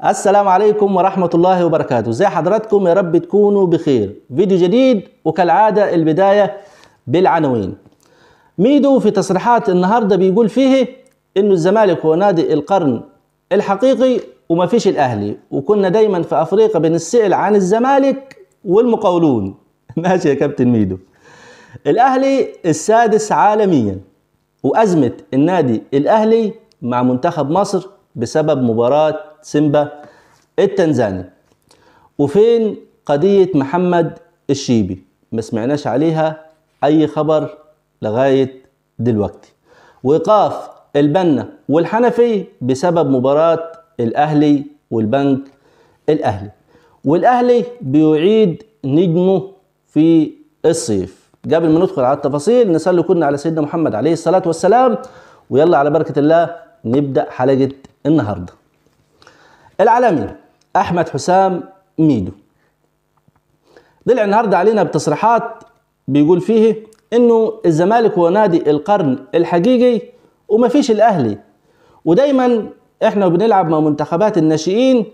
السلام عليكم ورحمة الله وبركاته. زي حضراتكم يا رب تكونوا بخير. فيديو جديد، وكالعادة البداية بالعناوين. ميدو في تصريحات النهاردة بيقول فيه انه الزمالك هو نادي القرن الحقيقي وما فيش الاهلي، وكنا دايما في افريقيا بنسأل عن الزمالك والمقاولون. ماشي يا كابتن ميدو. الاهلي السادس عالميا، وازمة النادي الاهلي مع منتخب مصر بسبب مباراة سيمبا التنزاني. وفين قضية محمد الشيبي؟ ما سمعناش عليها اي خبر لغاية دلوقتي. وإيقاف البنا والحنفي بسبب مباراة الاهلي والبنك الاهلي. والاهلي بيعيد نجمه في الصيف. قبل ما ندخل على التفاصيل نصلي كلنا على سيدنا محمد عليه الصلاة والسلام، ويلا على بركة الله نبدأ حلقة النهاردة. العالمي أحمد حسام ميدو طلع النهاردة علينا بتصريحات بيقول فيه إنه الزمالك هو نادي القرن الحقيقي وما فيش الأهلي، ودايما إحنا بنلعب مع منتخبات الناشئين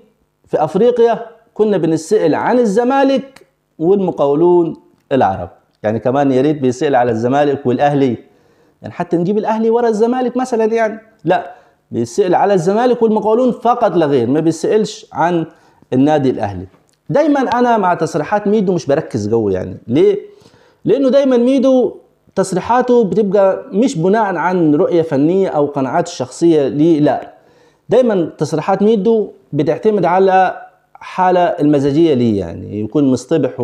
في أفريقيا كنا بنسأل عن الزمالك والمقاولون العرب. يعني كمان يا ريت بيسأل على الزمالك والأهلي، يعني حتى نجيب الأهلي ورا الزمالك مثلا، يعني لا، بيسأل على الزمالك والمقاولون فقط لا غير، ما بيسألش عن النادي الأهلي. دايما أنا مع تصريحات ميدو مش بركز قوي. يعني ليه؟ لأنه دايما ميدو تصريحاته بتبقى مش بناء عن رؤية فنية أو قناعات الشخصية ليه، لا، دايما تصريحات ميدو بتعتمد على حالة المزاجية ليه، يعني يكون مصطبح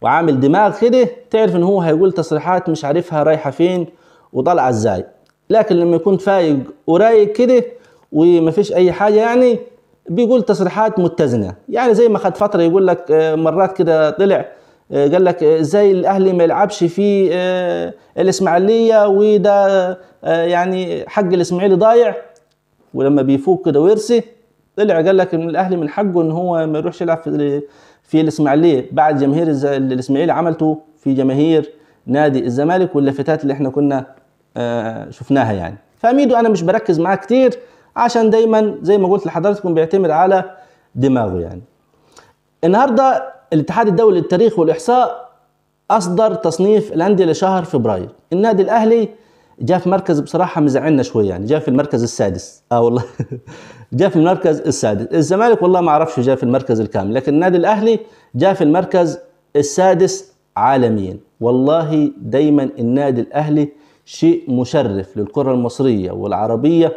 وعامل دماغ كده، تعرف ان هو هيقول تصريحات مش عارفها رايحة فين وطالعة ازاي. لكن لما يكون فايق ورايق كده ومفيش اي حاجة، يعني بيقول تصريحات متزنة. يعني زي ما خد فترة يقول لك مرات كده طلع قال لك ازاي الاهلي ما يلعبش في الاسماعيلية، وده يعني حق الاسماعيلي ضايع. ولما بيفوق كده ويرسي طلع قال لك ان الاهلي من حقه ان هو ما يروحش يلعب في الاسماعيليه بعد جماهير الاسماعيلي عملته في جماهير نادي الزمالك واللفتات اللي احنا كنا شفناها. يعني فميدو انا مش بركز معاه كتير، عشان دايما زي ما قلت لحضراتكم بيعتمد على دماغه. يعني النهارده الاتحاد الدولي للتاريخ والاحصاء اصدر تصنيف الانديه لشهر فبراير. النادي الاهلي جاء في مركز بصراحه مزعلنا شويه، يعني جاء في المركز السادس. والله جاء في المركز السادس. الزمالك والله ما اعرفش جاء في المركز الكام، لكن النادي الاهلي جاء في المركز السادس عالميا. والله دايما النادي الاهلي شيء مشرف للكره المصريه والعربيه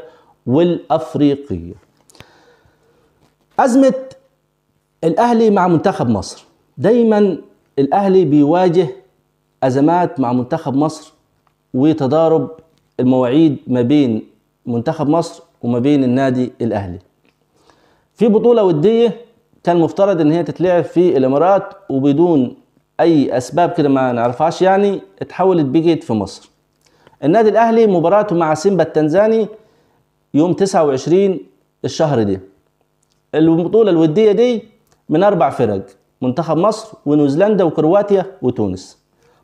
والافريقيه. ازمه الاهلي مع منتخب مصر، دايما الاهلي بيواجه ازمات مع منتخب مصر وتضارب المواعيد ما بين منتخب مصر وما بين النادي الاهلي. في بطولة ودية كان مفترض ان هي تتلعب في الامارات، وبدون اي اسباب كده ما نعرفهاش يعني اتحولت بقيت في مصر. النادي الاهلي مباراته مع سيمبا التنزاني يوم 29 الشهر دي. البطولة الودية دي من 4 فرق: منتخب مصر ونيوزيلندا وكرواتيا وتونس.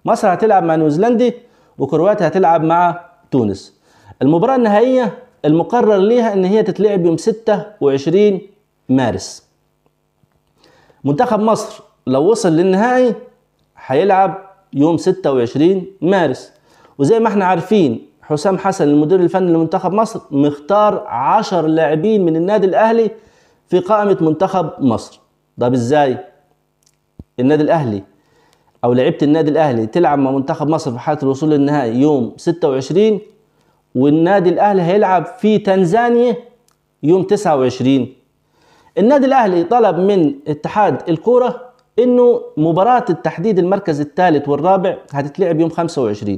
مصر هتلعب مع نيوزيلندا وكرواتيا هتلعب مع تونس. المباراة النهائية المقرر ليها ان هي تتلعب يوم 26 مارس. منتخب مصر لو وصل للنهائي هيلعب يوم 26 مارس. وزي ما احنا عارفين حسام حسن المدير الفني لمنتخب مصر مختار 10 لاعبين من النادي الاهلي في قائمة منتخب مصر. طب ازاي النادي الاهلي او لعيبة النادي الاهلي تلعب مع منتخب مصر في حالة الوصول للنهائي يوم 26، والنادي الاهلي هيلعب في تنزانيا يوم 29؟ النادي الاهلي طلب من اتحاد الكوره انه مباراة التحديد المركز الثالث والرابع هتتلعب يوم 25،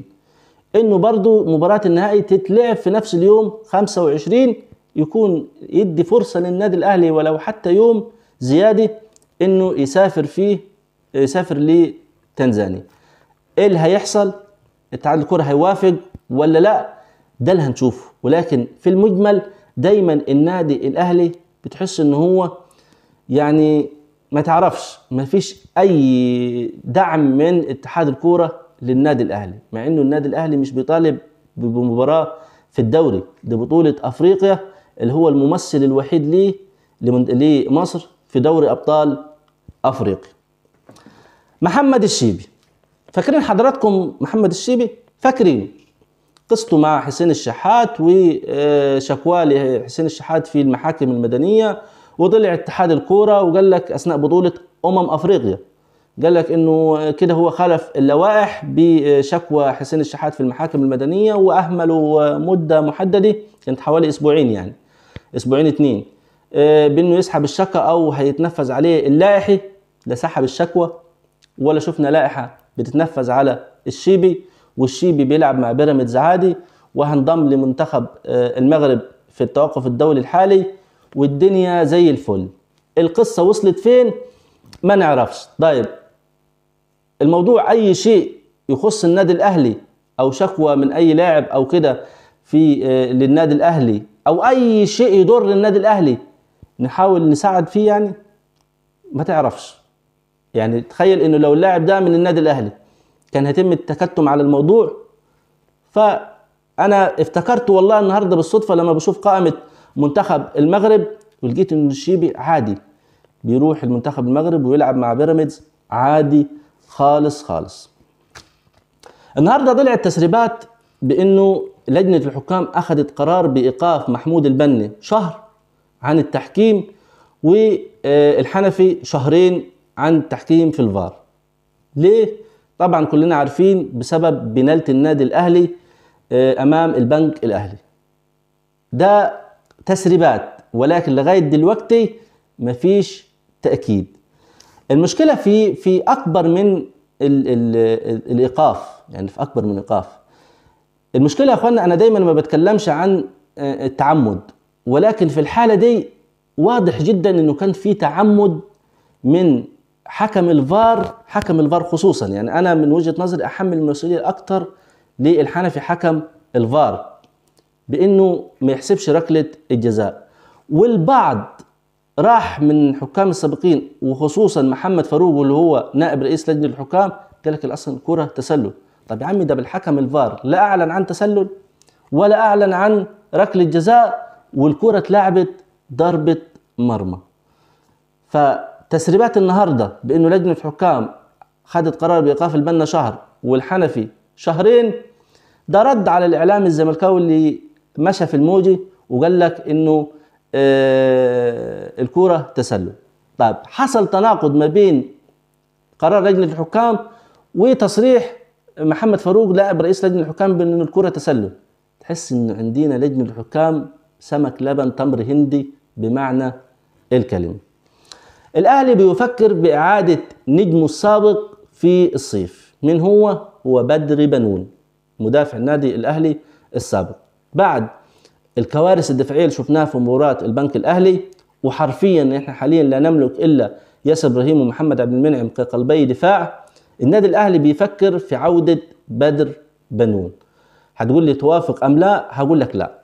انه برضو مباراة النهائي تتلعب في نفس اليوم 25، يكون يدي فرصة للنادي الاهلي ولو حتى يوم زيادة انه يسافر لتنزانيا. ايه اللي هيحصل؟ اتحاد الكوره هيوافق ولا لا؟ ده اللي هنشوفه. ولكن في المجمل دايما النادي الاهلي بتحس ان هو يعني ما تعرفش، ما فيش اي دعم من اتحاد الكوره للنادي الاهلي، مع انه النادي الاهلي مش بيطالب بمباراه في الدوري، دي بطوله افريقيا اللي هو الممثل الوحيد ليه لمصر في دوري ابطال افريقيا. محمد الشيبي، فاكرين حضراتكم محمد الشيبي؟ فاكرين قصته مع حسين الشحات وشكواه لحسين الشحات في المحاكم المدنيه، وطلع اتحاد الكوره وقال لك اثناء بطوله افريقيا، قال لك انه كده هو خالف اللوائح بشكوى حسين الشحات في المحاكم المدنيه، واهملوا مده محدده كانت حوالي اسبوعين، يعني اسبوعين 2 بانه يسحب الشكوى او هيتنفذ عليه اللائحي. لا سحب الشكوى ولا شفنا لائحه بتتنفذ على الشيبي، والشيبي بيلعب مع بيراميدز عادي، وهنضم لمنتخب المغرب في التوقف الدولي الحالي، والدنيا زي الفل. القصه وصلت فين ما نعرفش. طيب الموضوع اي شيء يخص النادي الاهلي او شكوى من اي لاعب او كده في للنادي الاهلي او اي شيء يضر النادي الاهلي نحاول نساعد فيه، يعني ما تعرفش. يعني تخيل انه لو اللاعب ده من النادي الاهلي كان هيتم التكتم على الموضوع. فانا افتكرت والله النهارده بالصدفه لما بشوف قائمه منتخب المغرب، ولقيت ان الشيبي عادي بيروح المنتخب المغرب ويلعب مع بيراميدز عادي خالص خالص. النهارده طلعت تسريبات بانه لجنه الحكام اخذت قرار بايقاف محمود البني شهر عن التحكيم، والحنفي شهرين عن التحكيم في الفار. ليه؟ طبعا كلنا عارفين بسبب بنالتي النادي الاهلي امام البنك الاهلي. ده تسريبات، ولكن لغايه دلوقتي مفيش تاكيد. المشكله في اكبر من الايقاف، يعني في اكبر من ايقاف. المشكله يا اخوانا انا دايما ما بتكلمش عن التعمد، ولكن في الحاله دي واضح جدا انه كان في تعمد من حكم الفار خصوصا. يعني انا من وجهه نظري احمل المسؤوليه اكتر للحنفي حكم الفار بانه ما يحسبش ركله الجزاء. والبعض راح من حكام السابقين وخصوصا محمد فاروق اللي هو نائب رئيس لجنه الحكام قال لك اصلا الكره تسلل. طب يا عمي ده بالحكم الفار لا اعلن عن تسلل ولا اعلن عن ركله جزاء، والكره اتلعبت ضربه مرمى. فتسريبات النهارده بانه لجنه الحكام خدت قرار بايقاف البنا شهر والحنفي شهرين، ده رد على الاعلام الزملكاوي اللي مشى في الموجي وقال لك انه الكرة تسلل. طيب حصل تناقض ما بين قرار لجنة الحكام وتصريح محمد فاروق لاعب رئيس لجنة الحكام بأن الكرة تسلل. تحس انه عندنا لجنة الحكام سمك لبن تمر هندي بمعنى الكلمة. الاهلي بيفكر باعادة نجمه السابق في الصيف. من هو بدر بنون مدافع النادي الاهلي السابق، بعد الكوارث الدفاعيه اللي شفناها في مباراه البنك الاهلي. وحرفيا احنا حاليا لا نملك الا ياسر ابراهيم ومحمد عبد المنعم كقلبي دفاع. النادي الاهلي بيفكر في عوده بدر بنون. هتقول لي توافق ام لا؟ هقول لك لا.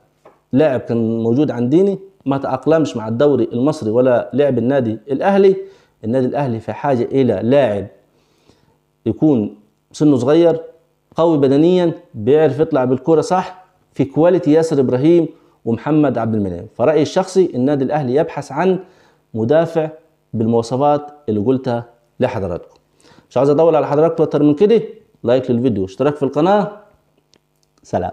لاعب كان موجود عنديني ما تاقلمش مع الدوري المصري ولا لعب النادي الاهلي. النادي الاهلي في حاجه الى لاعب يكون سنه صغير قوي بدنيا بيعرف يطلع بالكرة صح في كواليتي ياسر ابراهيم ومحمد عبد المنعم. فرأيي الشخصي النادي الاهلي يبحث عن مدافع بالمواصفات اللي قلتها لحضراتكم. مش عاوز اطول على حضراتكم اكتر من كده. لايك للفيديو، اشتراك في القناة. سلام.